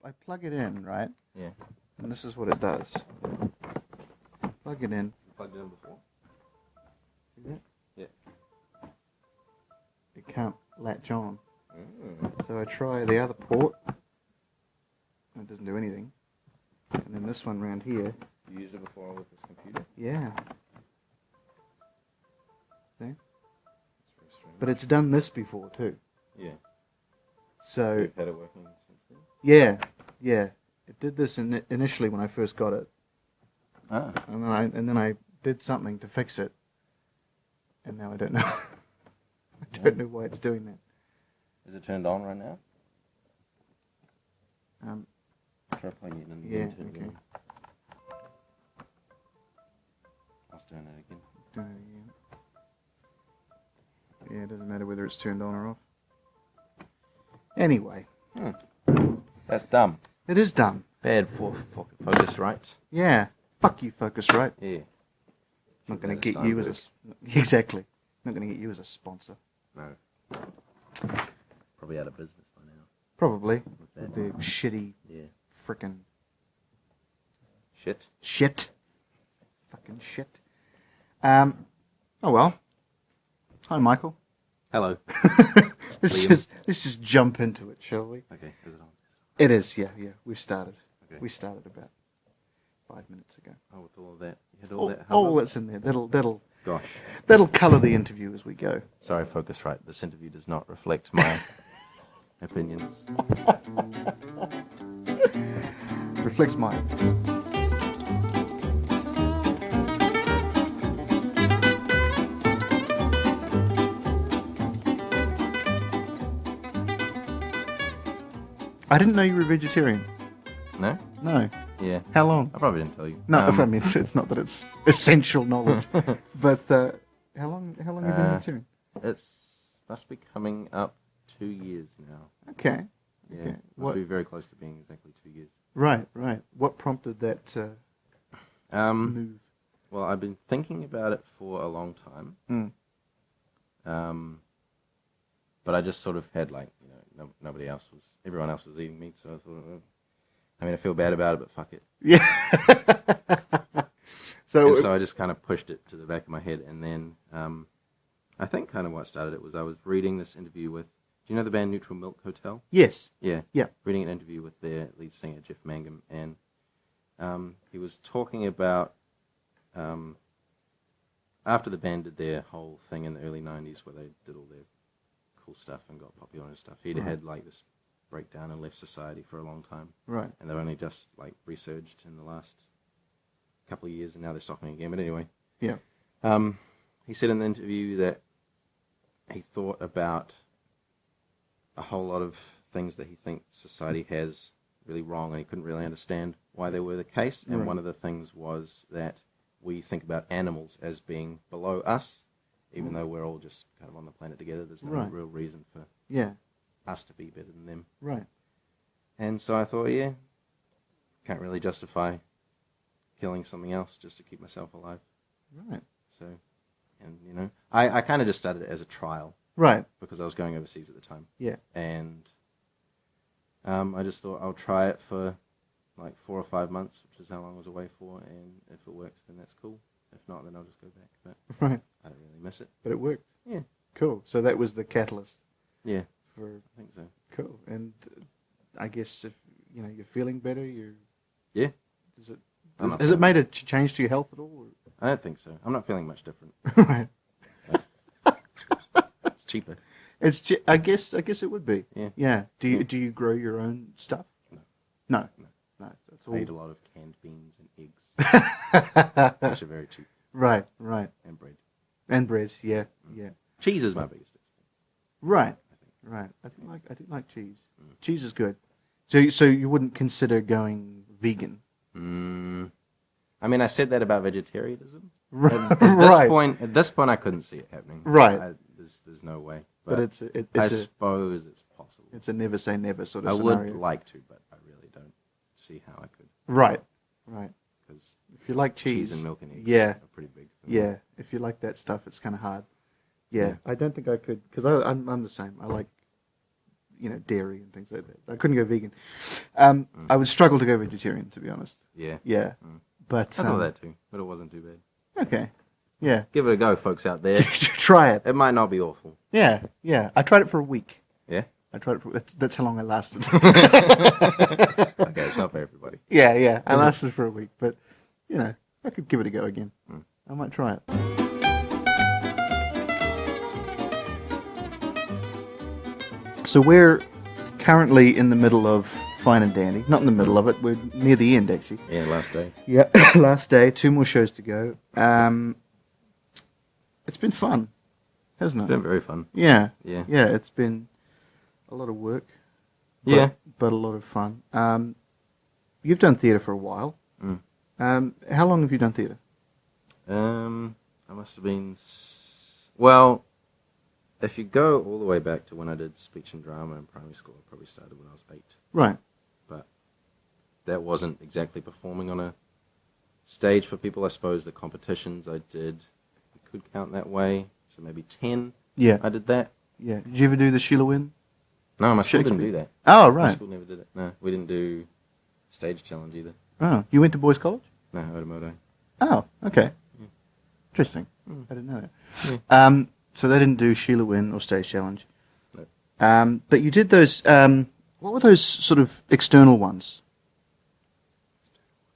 I plug it in, right? Yeah. And this is what it does. Plug it in. You plugged it in before? See that? Yeah. It can't latch on. Mm. So I try the other port. And it doesn't do anything. And then this one round here. You used it before with this computer? Yeah. See? That's very strange. But it's done this before too. Yeah. So You've had it working since then? yeah. It did this initially when I first got it. Ah. And then I did something to fix it. And now I don't know. I don't know why it's doing that. Is it turned on right now? Um, Try plugging it in. yeah, Turn it okay. on. I'll turn it again. Do it again. Yeah, it doesn't matter whether it's turned on or off. Anyway. That's dumb. It is dumb. Bad for focus rights. Yeah. Fuck you, Focusrite. Yeah. Not going to get you as a... Exactly. Not going to get you as a sponsor. No. Probably out of business by now. Probably. With With their shitty Yeah. frickin' Shit. shit. Fucking shit. Oh well. Hi, Michael. Hello. let's Liam. just jump into it, shall we? Okay, is it on? It is, yeah. We've started. Okay. We started about 5 minutes ago. Oh, with all of that. You had all that All hubbub? that's in there. That'll Gosh. colour the interview as we go. Sorry, Focusrite. This interview does not reflect my opinions. Reflects mine. I didn't know you were a vegetarian. No? No. Yeah. How long? I probably didn't tell you. No, I mean it's not that it's essential knowledge, but how long have you been vegetarian? It's must be coming up 2 years now. Okay. Yeah. Okay. Must What? be very close to being exactly 2 years. Right. What prompted that move? Well, I've been thinking about it for a long time. But I just sort of had everyone else was eating meat, so I thought, I feel bad about it, but fuck it. Yeah. So I just kind of pushed it to the back of my head, and then I think kind of what started it was I was reading this interview with, do you know the band Neutral Milk Hotel? Yes. Yeah. Yeah. Reading an interview with their lead singer, Jeff Mangum, and he was talking about after the band did their whole thing in the early 90s where they did all their cool stuff and got popular and stuff, he'd had like this breakdown and left society for a long time. Right. And they've only just like resurged in the last couple of years, and now they're stopping again. But anyway. Yeah. He said in the interview that he thought about a whole lot of things that he thinks society has really wrong, and he couldn't really understand why they were the case. And Right. one of the things was that we think about animals as being below us, even though we're all just kind of on the planet together. There's no Right. real reason for Yeah. us to be better than them. Right. And so I thought, yeah, can't really justify killing something else just to keep myself alive. Right. So, and I kind of just started it as a trial Right. because I was going overseas at the time. Yeah. And I just thought I'll try it for like 4 or 5 months, which is how long I was away for, and if it works, then that's cool. If not, then I'll just go back. But Right. I don't really miss it. But it worked. Yeah. Cool. So that was the catalyst Yeah, for I think so. cool. And I guess if you're feeling better, Yeah. Does it I'm not has it feeling- made a change to your health at all? I don't think so. I'm not feeling much different. Right. It's cheaper. I guess it would be. Yeah. Yeah. Do Yeah. you grow your own stuff? No. No. That's I all. eat a lot of canned beans and eggs, which are very cheap, Right. and bread. And bread. Yeah. Yeah. Cheese is my biggest expense, Right. I think. Right. I do like cheese. Mm. Cheese is good. So you wouldn't consider going vegan? I said that about vegetarianism. Right. At this point, I couldn't see it happening. Right. There's no way. But I suppose it's possible. it's a never say never sort of I scenario. would like to, but I really don't see how I could. Right. Because If you like cheese and milk and eggs yeah. are pretty big. For me. Yeah. If you like that stuff, it's kind of hard. Yeah. Yeah. I don't think I could because I'm the same. I like dairy and things like that. I couldn't go vegan. I would struggle to go vegetarian, to be honest. Yeah. Yeah. But I thought that too, but it wasn't too bad. Okay. Yeah. Give it a go, folks out there. Try it. It might not be awful. Yeah. Yeah. I tried it for a week. Yeah? I tried it for... That's how long I lasted. Okay, it's not for everybody. Yeah. I lasted for a week, but, I could give it a go again. I might try it. So we're currently in the middle of Fine and Dandy. Not in the middle of it. We're near the end, actually. Yeah, last day. Yeah, last day. 2 more shows to go. It's been fun, hasn't it? It's been very fun. Yeah. Yeah. Yeah, it's been a lot of work. Yeah. But a lot of fun. You've done theatre for a while. How long have you done theatre? I must have been... Well, if you go all the way back to when I did speech and drama in primary school, I probably started when I was 8. Right. But that wasn't exactly performing on a stage for people. I suppose the competitions I did, you could count that way. So maybe 10. Yeah. I did that. Yeah. Did you ever do the Sheila Wynn? No, my school didn't do that. Oh, My right. school never did it. No, we didn't do stage challenge either. Oh, you went to boys' college? No, Ashimoto. Oh, okay. Yeah. Interesting. Mm. I didn't know that. Yeah. So they didn't do Sheila Wynn or Stage Challenge. No. But you did those, what were those sort of external ones?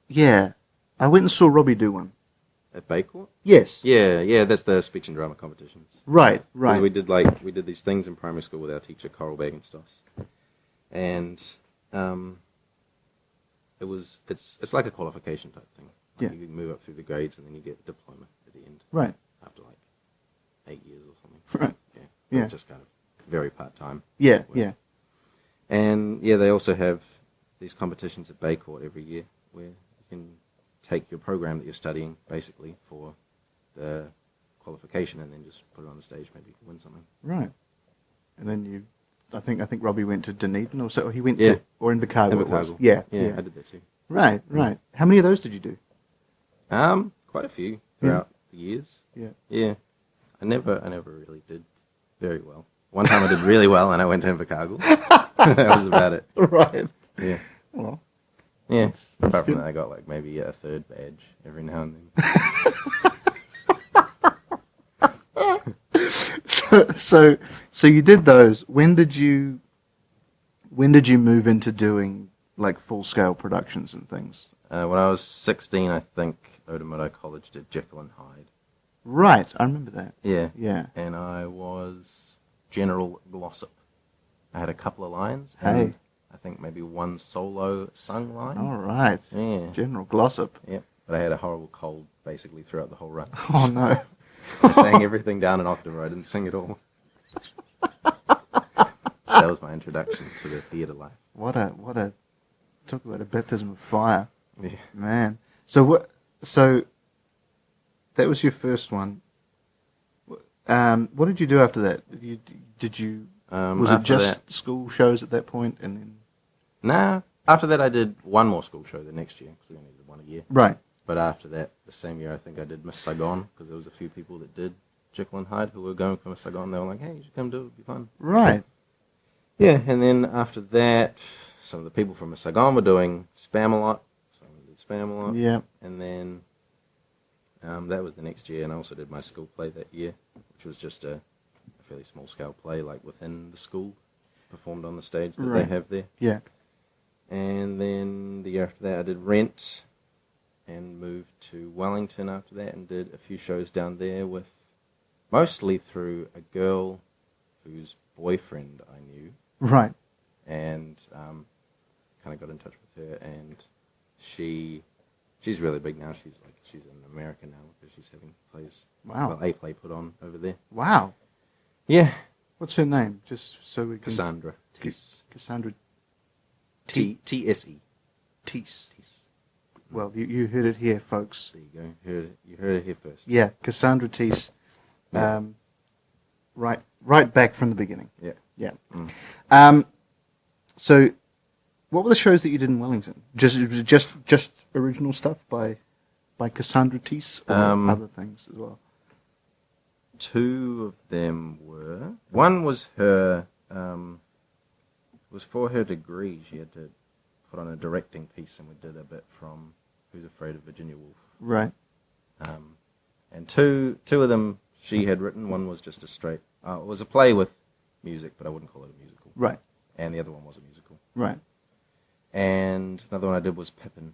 Yeah. I went and saw Robbie do one. At Baycourt? Yes. Yeah, that's the speech and drama competitions. Right. We did these things in primary school with our teacher, Coral Bagenstos. And it's like a qualification type thing. Like you move up through the grades and then you get a diploma at the end. Right. After 8 years or something. Right. Yeah. Just kind of very part-time. Yeah, work. yeah. And they also have these competitions at Baycourt every year where you can take your program that you're studying basically for the qualification and then just put it on the stage, maybe you can win something. Right. And then I think Robbie went to Dunedin or so, or he went to, or in Invercargill. Yeah, I did that too. Right. How many of those did you do? Quite a few throughout the years. Yeah. I never really did very well. One time I did really well and I went to Invercargill. That was about it. Right. Yeah. Well. Yeah. That's Apart from good. that, I got maybe a third badge every now and then. So you did those. When did you move into doing full scale productions and things? When I was 16, I think Ashimoto College did Jekyll and Hyde. Right, I remember that. Yeah. Yeah. And I was General Glossop. I had a couple of lines. Hey. And I think maybe one solo sung line. All right. Yeah. General Glossop. Yep. But I had a horrible cold basically throughout the whole run. Oh no. I sang everything down an octave. I didn't sing it all. So that was my introduction to the theatre life. What a talk about a baptism of fire. Yeah. Man. So that was your first one. What did you do after that? Was it just school shows at that point, and then? Nah. After that, I did one more school show the next year, because we only did one a year. Right. But after that, the same year, I think I did Miss Saigon, because there was a few people that did Jekyll and Hyde who were going for Miss Saigon. They were like, hey, you should come do it, it'd be fun. Right. Yeah, and then after that, some of the people from Miss Saigon were doing Spam-A-Lot, so I did Spam-A-Lot. Yeah. And then that was the next year, and I also did my school play that year, which was just a fairly small-scale play, within the school, performed on the stage that they have there. Yeah. And then the year after that, I did Rent, and moved to Wellington after that, and did a few shows down there mostly through a girl whose boyfriend I knew. Right. And kind of got in touch with her, and she's really big now. She's in America now because she's having plays. Wow. Well, a play put on over there. Wow. Yeah. What's her name? Just so we can. Cassandra. Cassandra. T-S-E. Teese. Well, you heard it here, folks. There you go. You heard it here first. Yeah, Cassandra Teese. Yeah. Right back from the beginning. Yeah. Yeah. Mm. So, what were the shows that you did in Wellington? Just original stuff by Cassandra Teese, or other things as well? Two of them were. One was her was for her degree. She had to put on a directing piece, and we did a bit from Who's Afraid of Virginia Woolf. Right. And two of them she had written. One was just a straight... it was a play with music, but I wouldn't call it a musical. Right. And the other one was a musical. Right. And another one I did was Pippin.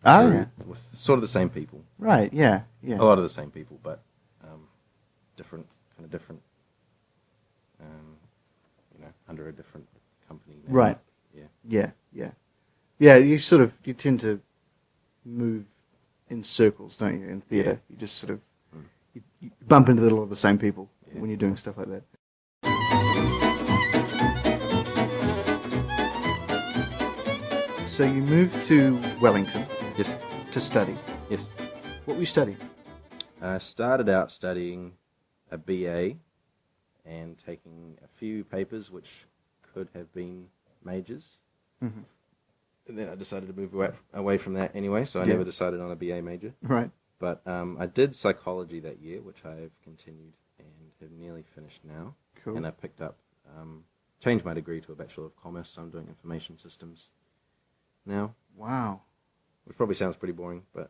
Oh, yeah. With sort of the same people. Right, yeah, yeah. A lot of the same people, but different, under a different company name. Right. Yeah. Yeah, yeah. Yeah, you tend to move in circles, don't you, in theatre? Yeah. You just sort of, you bump into a lot of the same people when you're doing stuff like that. So you moved to Wellington. Yes. To study. Yes. What were you studying? I started out studying a BA and taking a few papers which could have been majors. Mm-hmm. And then I decided to move away from that anyway, so I never decided on a BA major. Right. But I did psychology that year, which I have continued and have nearly finished now. Cool. And I picked up, changed my degree to a Bachelor of Commerce, so I'm doing information systems now. Wow. Which probably sounds pretty boring, but...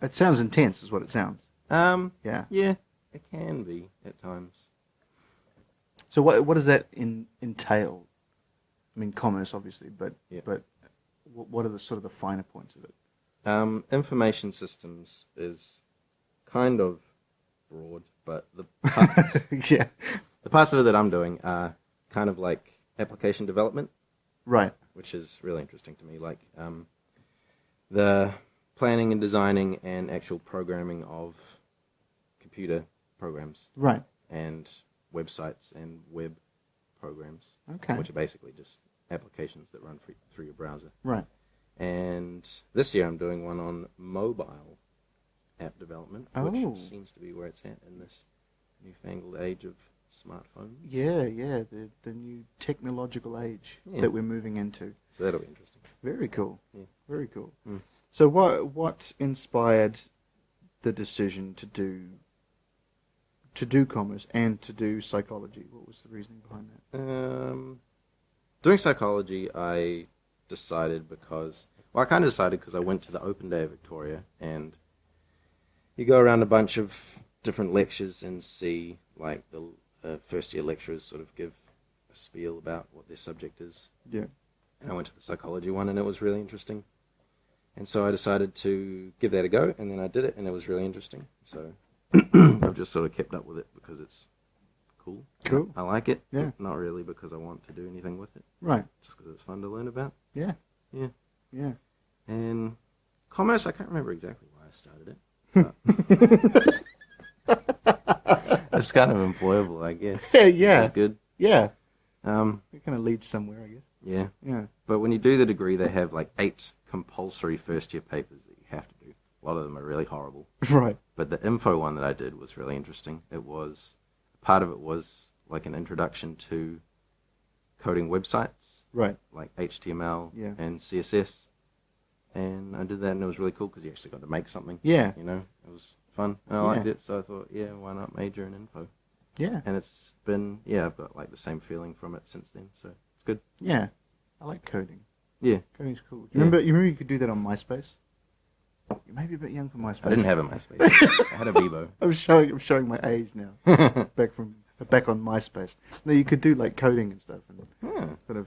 It sounds intense, is what it sounds. Yeah, it can be at times. So what does that entail? I mean, commerce, obviously, but what are the sort of the finer points of it? Information systems is kind of broad, but the parts of it that I'm doing are kind of like application development. Right. Which is really interesting to me, like the planning and designing and actual programming of computer programs. Right. And websites and web programs. Okay. Which are basically just applications that run through your browser. Right. And this year I'm doing one on mobile app development, which seems to be where it's at in this newfangled age of smartphones. Yeah, the new technological age that we're moving into. So that'll be interesting. Very cool. Yeah. Very cool. Mm. So what inspired the decision to do commerce and to do psychology? What was the reasoning behind that? Doing psychology, I decided because I went to the Open Day of Victoria, and you go around a bunch of different lectures and see like the first year lecturers sort of give a spiel about what their subject is. Yeah. And I went to the psychology one, and it was really interesting. And so I decided to give that a go, and then I did it, and it was really interesting. So I've just sort of kept up with it because it's cool. Cool. I like it. Yeah. Not really because I want to do anything with it. Right. Just because it's fun to learn about. Yeah. Yeah. Yeah. And commerce, I can't remember exactly why I started it. It's kind of employable, I guess. Yeah. It's good. Yeah. It kind of leads somewhere, I guess. Yeah. Yeah. But when you do the degree, they have like 8 compulsory first-year papers that you have to do. A lot of them are really horrible. Right. But the info one that I did was really interesting. Part of it was like an introduction to coding websites. Right. Like HTML and CSS. And I did that, and it was really cool because you actually got to make something. Yeah. You know, it was fun. And I liked it, so I thought, why not major in info? Yeah. And it's been, I've got like the same feeling from it since then, so it's good. Yeah. I like coding. Yeah. Coding's cool. You remember you could do that on MySpace? You may be a bit young for MySpace. I didn't have a MySpace. I had a Bebo. I'm showing my age now. back on MySpace. No, you could do like coding and stuff and sort of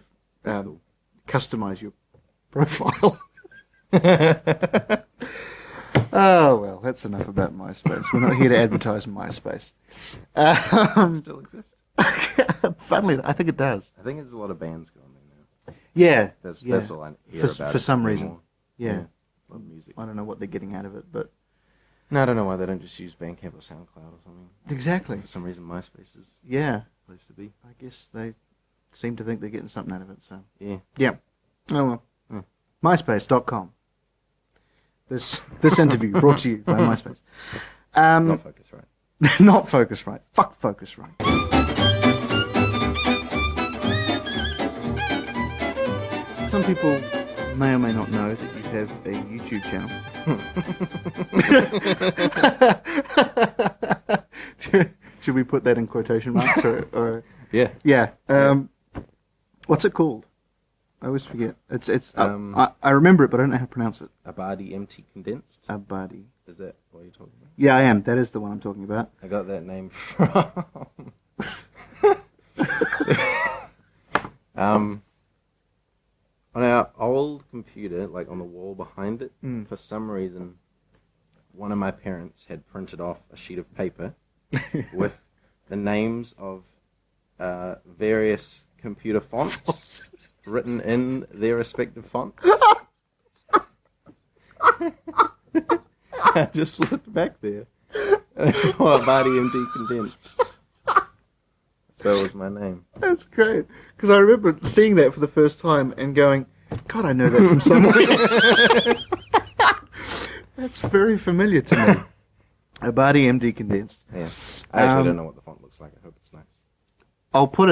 customize your profile. Oh, well, that's enough about MySpace. We're not here to advertise MySpace. Does it still exist? Funnily, I think it does. I think there's a lot of bands going there now. Yeah. That's all I hear about. For some reason. Yeah. A lot of music. I don't know what they're getting out of it, but... No, I don't know why they don't just use Bandcamp or SoundCloud or something. Exactly. For some reason, MySpace is the place to be. I guess they seem to think they're getting something out of it, so... Yeah. Yeah. Oh, well. Yeah. MySpace.com. This interview brought to you by MySpace. Not Focusrite. Not Focusrite. Fuck Focusrite. Some people may or may not know that you have a YouTube channel. Should we put that in quotation marks? Or yeah. Yeah. What's it called? I always forget. I remember it, but I don't know how to pronounce it. Abadi MT Condensed. Abadi. Is that what you're talking about? Yeah, I am. That is the one I'm talking about. I got that name from on our old computer, like on the wall behind it, for some reason, one of my parents had printed off a sheet of paper with the names of various computer fonts written in their respective fonts. I just looked back there and I saw Abadi MD Condensed. So was my name. That's great. Because I remember seeing that for the first time and going, God, I know that from somewhere. That's very familiar to me. Abadi MD Condensed. Yeah. I actually don't know what the font looks like. I hope it's nice. I'll put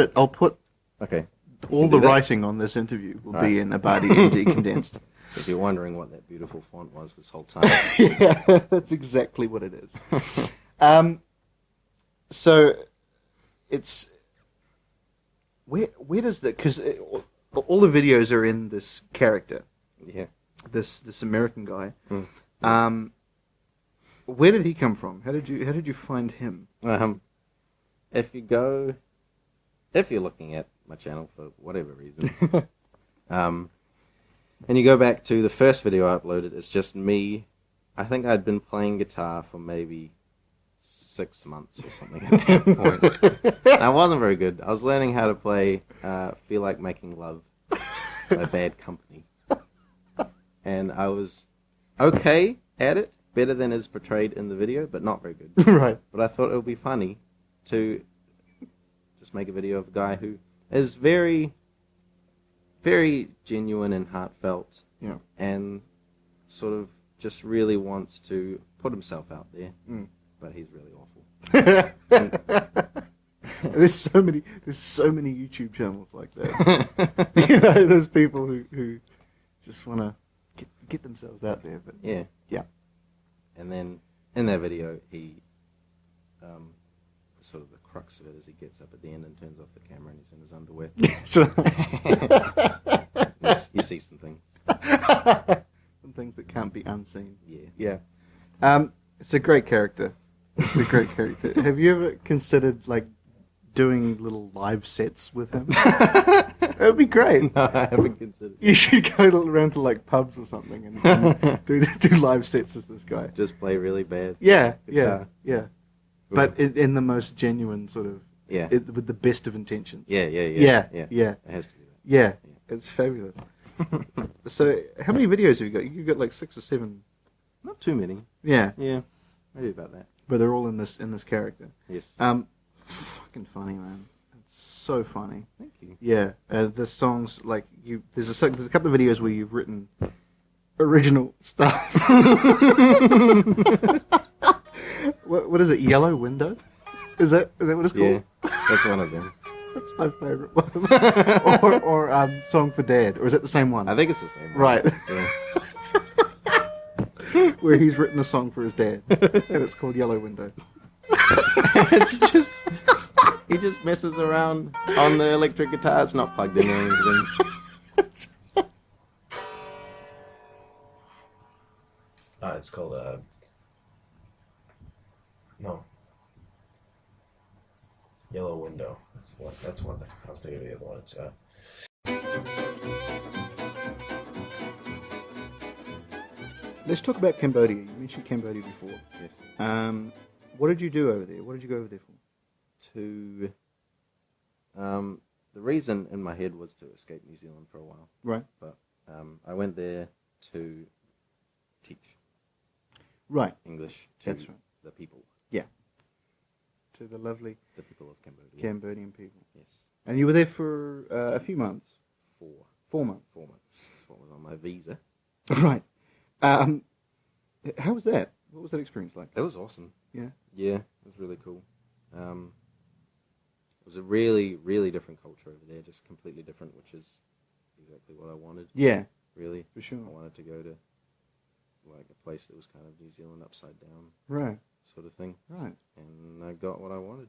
okay. All the writing on this interview will be in Abadi MD Condensed. If you're wondering what that beautiful font was this whole time. Yeah, that's exactly what it is. So it's where does that, because all the videos are in this character, this American guy. Where did he come from? How did you find him? If you're looking at my channel for whatever reason, and you go back to the first video I uploaded, it's just me. I think I'd been playing guitar for maybe 6 months or something at that point. And I wasn't very good. I was learning how to play Feel Like Making Love by Bad Company. And I was okay at it, better than is portrayed in the video, but not very good. Right. But I thought it would be funny to just make a video of a guy who is very, very genuine and heartfelt, and sort of just really wants to put himself out there, but he's really awful. There's so many YouTube channels like that. There's people who just want to get themselves out there, but yeah. And then in that video, he sort of the crux of it is he gets up at the end and turns off the camera and he's in his underwear. You see some things. Some things that can't be unseen. Yeah. It's a great character. Have you ever considered doing little live sets with him? That would be great. No, I haven't considered. You should go around to pubs or something and do live sets as this guy. Just play really bad. Yeah. But in the most genuine sort of, with the best of intentions. Yeah. It has to be that. Yeah. It's fabulous. So, how many videos have you got? You've got 6 or 7. Not too many. Yeah. Maybe about that. But they're all in this character. Yes. Fucking funny, man. It's so funny. Thank you. Yeah. The songs there's a couple of videos where you've written original stuff. What is it? Yellow Window? Is that what it's called? Yeah. That's one of them. That's my favorite one. or Song for Dad, or is it the same one? I think it's the same one. Right. Yeah. Where he's written a song for his dad, and it's called Yellow Window. It's just he just messes around on the electric guitar. It's not plugged in or anything. It's called Yellow Window. That's one. I was thinking of the other one. It's Let's talk about Cambodia. You mentioned Cambodia before. Yes. What did you do over there? What did you go over there for? The reason in my head was to escape New Zealand for a while. Right. But I went there to teach. Right. English to the people. Yeah. To the people of Cambodia. Cambodian people. Yes. And you were there for a few months? 4 months. 4 months. That's what was on my visa. Right. How was that? What was that experience like? It was awesome. Yeah? Yeah, it was really cool. It was a really, really different culture over there, just completely different, which is exactly what I wanted. Yeah. Really. For sure. I wanted to go to a place that was kind of New Zealand upside down. Right. Sort of thing. Right. And I got what I wanted.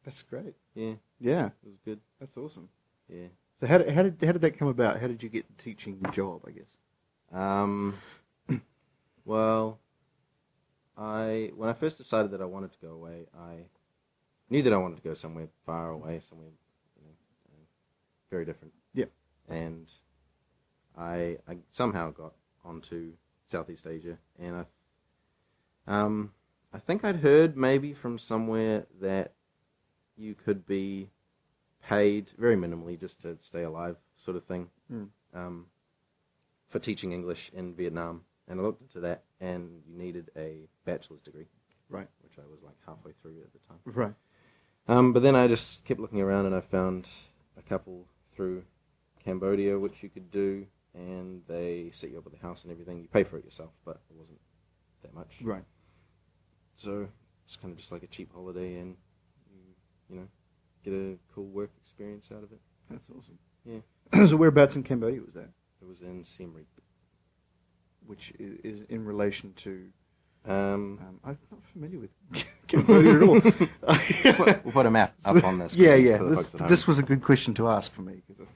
That's great. Yeah. Yeah. It was good. That's awesome. Yeah. So how did that come about? How did you get the teaching job, I guess? Well, when I first decided that I wanted to go away, I knew that I wanted to go somewhere far away, somewhere very different. Yeah. And I somehow got onto Southeast Asia, and I think I'd heard maybe from somewhere that you could be paid very minimally just to stay alive, sort of thing, for teaching English in Vietnam. And I looked into that, and you needed a bachelor's degree, right? Which I was like halfway through at the time, right? But then I just kept looking around, and I found a couple through Cambodia, which you could do, and they set you up with a house and everything. You pay for it yourself, but it wasn't that much, right? So it's kind of just like a cheap holiday, and you get a cool work experience out of it. That's awesome. Yeah. So whereabouts in Cambodia was that? It was in Siem Reap. Which is in relation to... I'm not familiar with Cambodia at all. We'll put a map up on this. Yeah. This was a good question to ask for me, because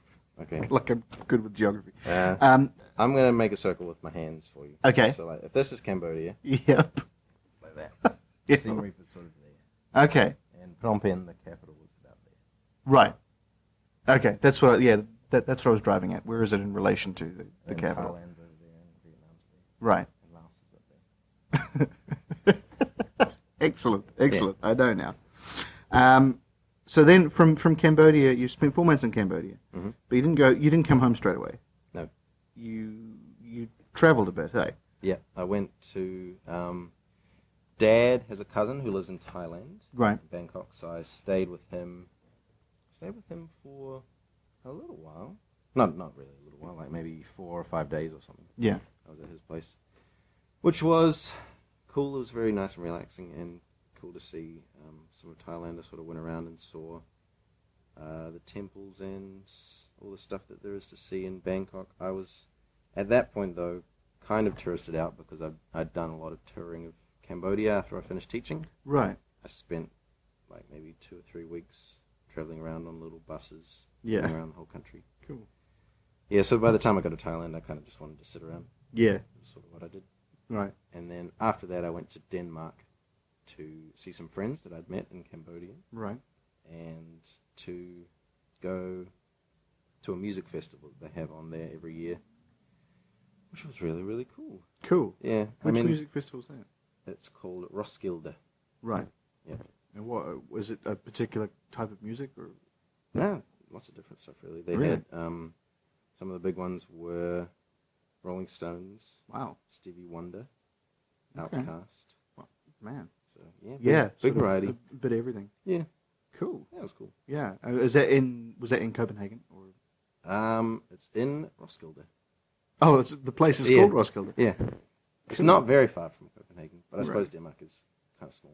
okay. I'm good with geography. I'm going to make a circle with my hands for you. Okay. So if this is Cambodia... Yep. Like that. Yeah. Siem Reap is sort of there. Okay. And Phnom Penh, the capital, was about there. Right. Okay, that's what that's what I was driving at. Where is it in relation to the capital? Thailand's over there, and Vietnam's there. Right. And Laos is up there. Excellent. Yeah. I know now. So then from Cambodia, you spent 4 months in Cambodia, but you didn't come home straight away. No. You travelled a bit, eh? Yeah, I went to... Dad has a cousin who lives in Thailand, right? Bangkok. So I stayed with him for a little while. Not really a little while, like maybe 4 or 5 days or something. Yeah. I was at his place, which was cool. It was very nice and relaxing, and cool to see some of Thailand. I sort of went around and saw the temples and all the stuff that there is to see in Bangkok. I was, at that point though, kind of touristed out because I'd done a lot of touring of Cambodia after I finished teaching. Right. I spent like maybe 2 or 3 weeks traveling around on little buses, going around the whole country. Cool. Yeah, so by the time I got to Thailand, I kind of just wanted to sit around. Yeah. That's sort of what I did. Right. And then after that, I went to Denmark to see some friends that I'd met in Cambodia. Right. And to go to a music festival that they have on there every year, which was really, really cool. Cool. Yeah. Which music festival is that? It's called Roskilde. Right. Yeah. And what was it? A particular type of music, or? No, lots of different stuff really. They had some of the big ones were Rolling Stones. Wow. Stevie Wonder. Okay. Outkast. Well, man. So big variety. A bit of everything. Yeah. Cool. That was cool. Yeah. Was that in Copenhagen, or? It's in Roskilde. Oh, the place is called Roskilde. Yeah. It's not very far from Copenhagen, but I suppose Denmark is kind of small.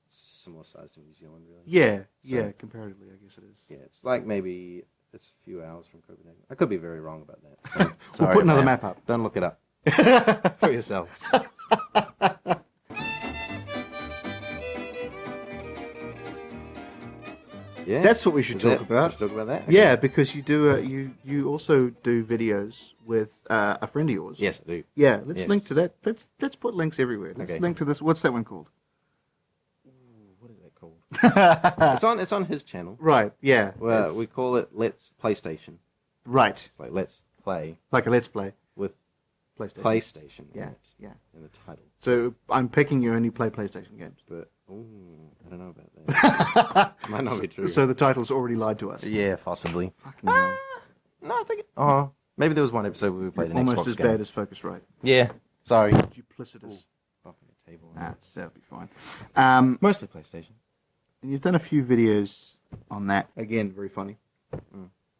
It's similar size to New Zealand, really. Yeah, comparatively, I guess it is. Yeah, it's like maybe it's a few hours from Copenhagen. I could be very wrong about that. So we'll put another map up. Don't look it up for yourselves. Yeah, that's what we should talk about. Should talk about that? Okay. Yeah, because you also do videos with a friend of yours. Yes, I do. Yeah, let's link to that. Let's put links everywhere. Let's link to this. What's that one called? What is that called? It's on his channel. Right. Yeah. Well, we call it Let's PlayStation. Right. It's like Let's Play. Like a Let's Play with PlayStation. Yeah. In the title. So I'm picking you only play PlayStation games. But I don't know about that. Might not be true. So the title's already lied to us. Yeah, possibly. Fucking hell. No, I think. Maybe there was one episode where we played an Xbox game. Almost as bad as Focusrite. Yeah. Sorry. Duplicitous. Bumping a table. That'll be fine. Mostly PlayStation. And you've done a few videos on that. Again, very funny.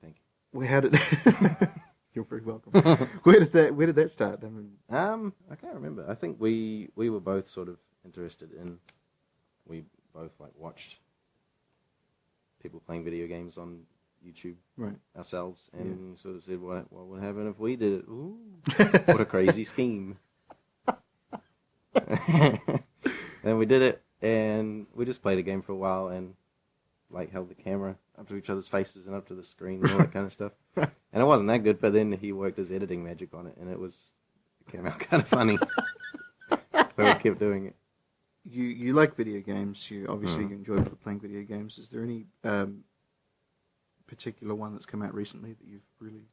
Thank you. How did? You're very welcome. Where did that start? I mean, I can't remember. I think we were both sort of interested in. We both watched people playing video games on YouTube ourselves, and sort of said, "What would happen if we did it?" Ooh, what a crazy scheme! And we did it, and we just played a game for a while, and like held the camera up to each other's faces and up to the screen and all that kind of stuff. And it wasn't that good, but then he worked his editing magic on it, and it came out kind of funny. So I kept doing it. You like video games. You obviously you enjoy playing video games. Is there any particular one that's come out recently that you've really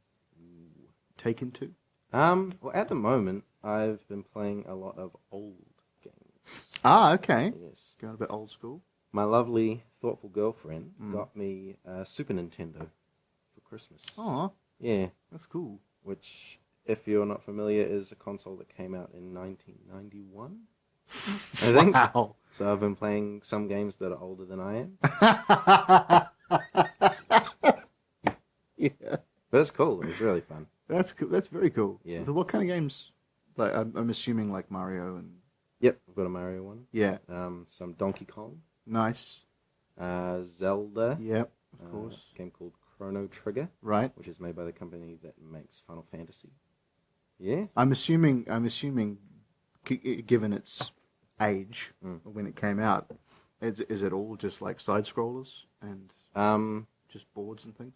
taken to? Well, at the moment, I've been playing a lot of old games. Ah, okay. Yes. Going a bit old school. My lovely, thoughtful girlfriend got me a Super Nintendo for Christmas. Oh, yeah. That's cool. Which, if you're not familiar, is a console that came out in 1991. I think. Wow. So I've been playing some games that are older than I am. Yeah. But it's cool. It was really fun. That's cool. That's very cool. Yeah. So what kind of games? Like I'm assuming like Mario and. Yep, I've got a Mario one. Yeah. Some Donkey Kong. Nice. Zelda. Yep. Of course. A game called Chrono Trigger. Right. Which is made by the company that makes Final Fantasy. Yeah. I'm assuming, given its age when it came out, is it all just like side scrollers and just boards and things?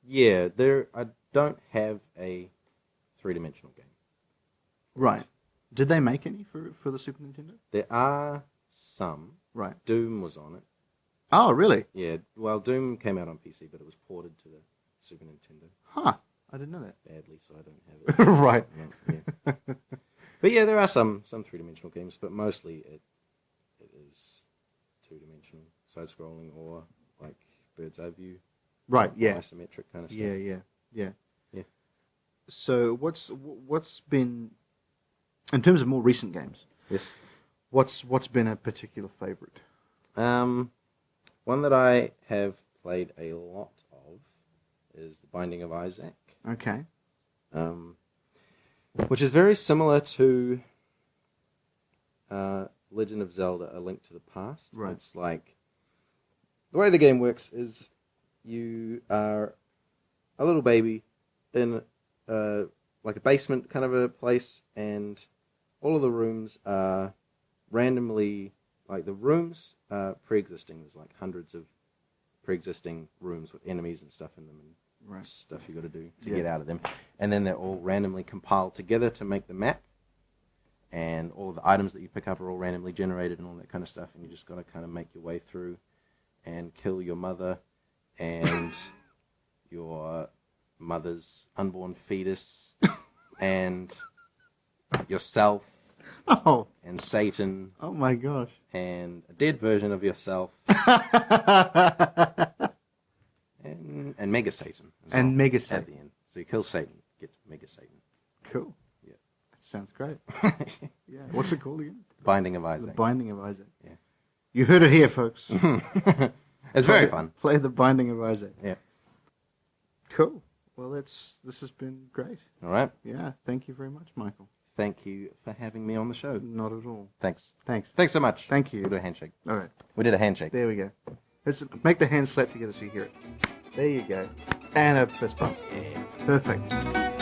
Yeah, I don't have a three-dimensional game. Right. Did they make any for the Super Nintendo? There are some. Right. Doom was on it. Oh, really? Yeah. Well, Doom came out on PC, but it was ported to the Super Nintendo. Huh. I didn't know that. Badly, so I don't have it. Right. Yeah. But yeah, there are some three-dimensional games, but mostly it is two-dimensional, side-scrolling, or like bird's-eye view. Right. Yeah. Isometric kind of stuff. Yeah. Yeah. So what's been, in terms of more recent games? Yes. What's been a particular favorite? One that I have played a lot of is The Binding of Isaac. Okay. Which is very similar to Legend of Zelda: A Link to the Past. Right. It's like, the way the game works is you are a little baby in like a basement kind of a place, and all of the rooms are randomly, like the rooms are pre-existing. There's like hundreds of pre-existing rooms with enemies and stuff in them, and stuff you got to do to get out of them. And then they're all randomly compiled together to make the map. And all of the items that you pick up are all randomly generated and all that kind of stuff. And you just got to kind of make your way through and kill your mother and your mother's unborn fetus and yourself. Oh. And Satan. Oh my gosh. And a dead version of yourself. and Mega Satan. And Mega Satan. At the end. So you kill Satan, get Mega Satan. Cool. Yeah. That sounds great. Yeah. What's it called again? Binding of Isaac. The Binding of Isaac. Yeah. You heard it here, folks. It's very fun. Play The Binding of Isaac. Yeah. Cool. Well, this has been great. All right. Yeah. Thank you very much, Michael. Thank you for having me on the show. Not at all. Thanks. Thanks. Thanks so much. Thank you. We'll do a handshake. All right. We did a handshake. There we go. Let's make the hands slap together so you hear it. There you go. And a fist bump. Yeah. Perfect.